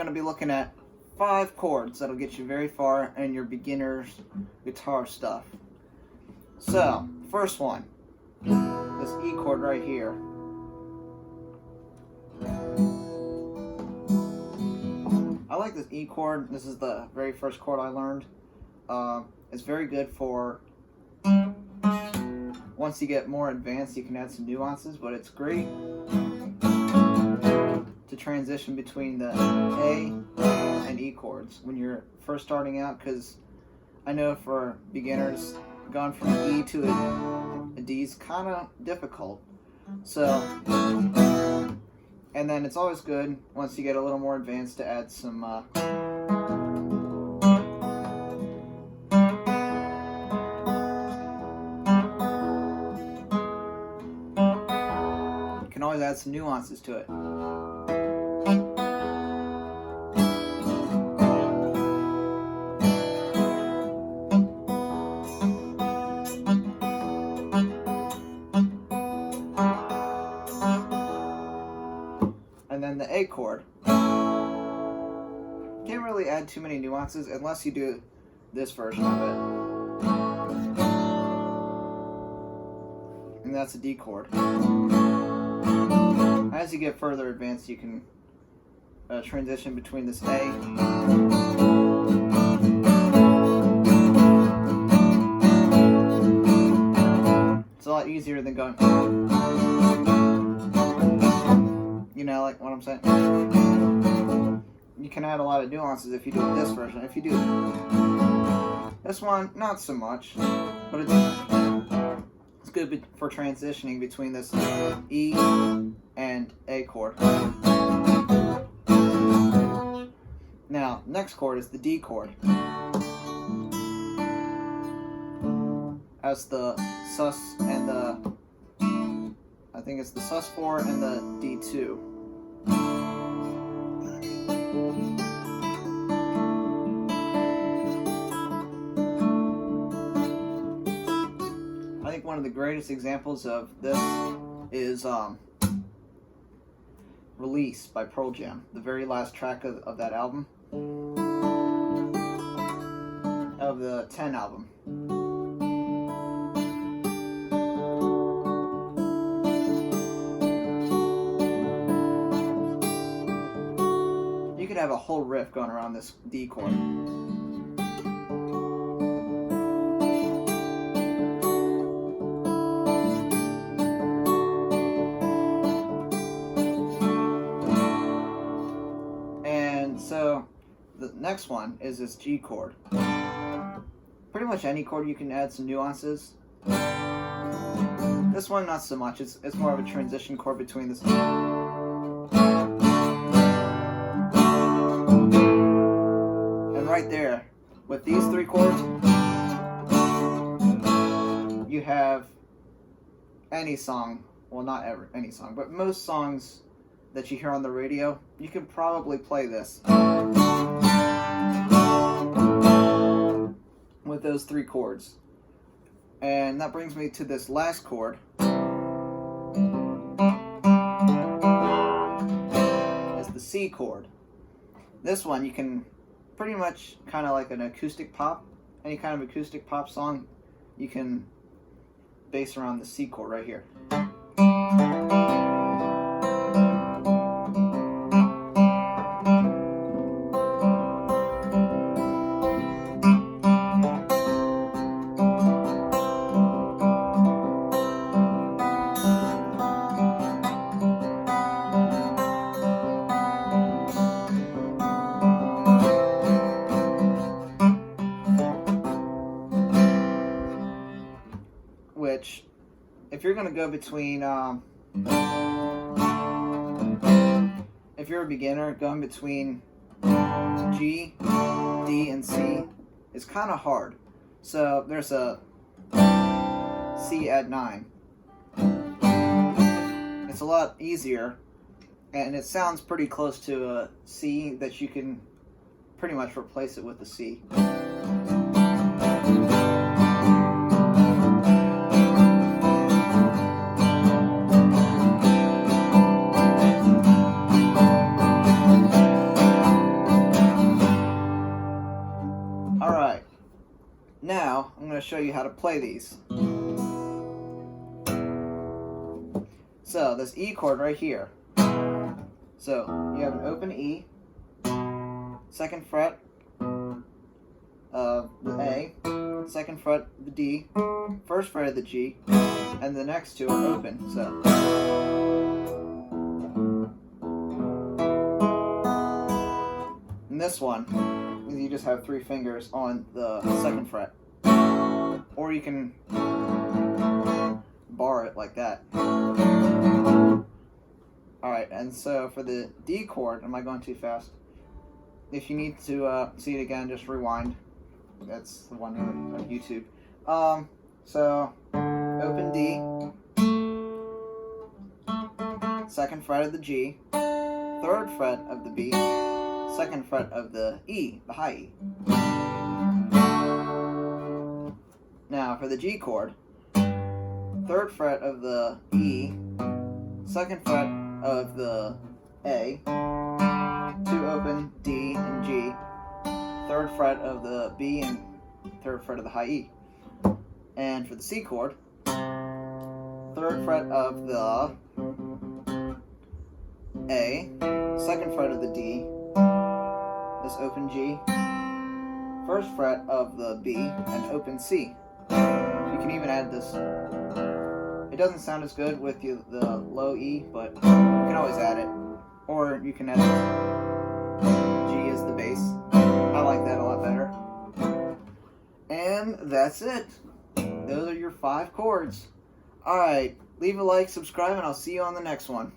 to be looking at 5 chords that'll get you very far in your beginner's guitar stuff. So, first one, this E chord right here. I like this E chord. This is the very first chord I learned. It's very good for, once you get more advanced, you can add some nuances, but it's great to transition between the A and E chords when you're first starting out, because I know for beginners, going from E to a D is kind of difficult. So, and then it's always good once you get a little more advanced to add some you can always add some nuances to it. And then the A chord. Can't really add too many nuances unless you do this version of it. And that's a D chord. As you get further advanced, you can transition between this A it's a lot easier than going, you know, like what I'm saying. You can add a lot of nuances if you do this version. If you do this one, not so much, but it's good for transitioning between this E and A chord. Now, next chord is the D chord. As the sus and the, I think it's the sus4 and the D2. I think one of the greatest examples of this is Release by Pearl Jam, the very last track of that album, of the 10 album. You could have a whole riff going around this D chord. So the next one is this G chord. Pretty much any chord you can add some nuances. This one not so much. It's more of a transition chord between this. And right there, with these 3 chords, you have any song, well not any song, but most songs that you hear on the radio, you can probably play this with those 3 chords. And that brings me to this last chord. It's the C chord. This one you can pretty much kind of like an acoustic pop, any kind of acoustic pop song, you can base around the C chord right here. Which, if you're going to go between, if you're a beginner, going between G, D, and C is kind of hard. So there's a C at 9. It's a lot easier, and it sounds pretty close to a C that you can pretty much replace it with a C. Alright, now I'm going to show you how to play these. So, this E chord right here. So, you have an open E, second fret of the A, second fret of the D, first fret of the G, and the next two are open. So, and this one, you just have 3 fingers on the second fret, or you can bar it like that. Alright, and so for the D chord, am I going too fast? If you need to see it again, just rewind. That's the one on YouTube. So, open D, second fret of the G, third fret of the B, second fret of the E, the high E. Now, for the G chord, third fret of the E, second fret of the A, 2 open D and G, third fret of the B and third fret of the high E. And for the C chord, third fret of the A, second fret of the D, this open G, first fret of the B, and open C. You can even add this. It doesn't sound as good with the low E, but you can always add it. Or you can add G as the bass. I like that a lot better. And that's it. Those are your 5 chords. Alright, leave a like, subscribe, and I'll see you on the next one.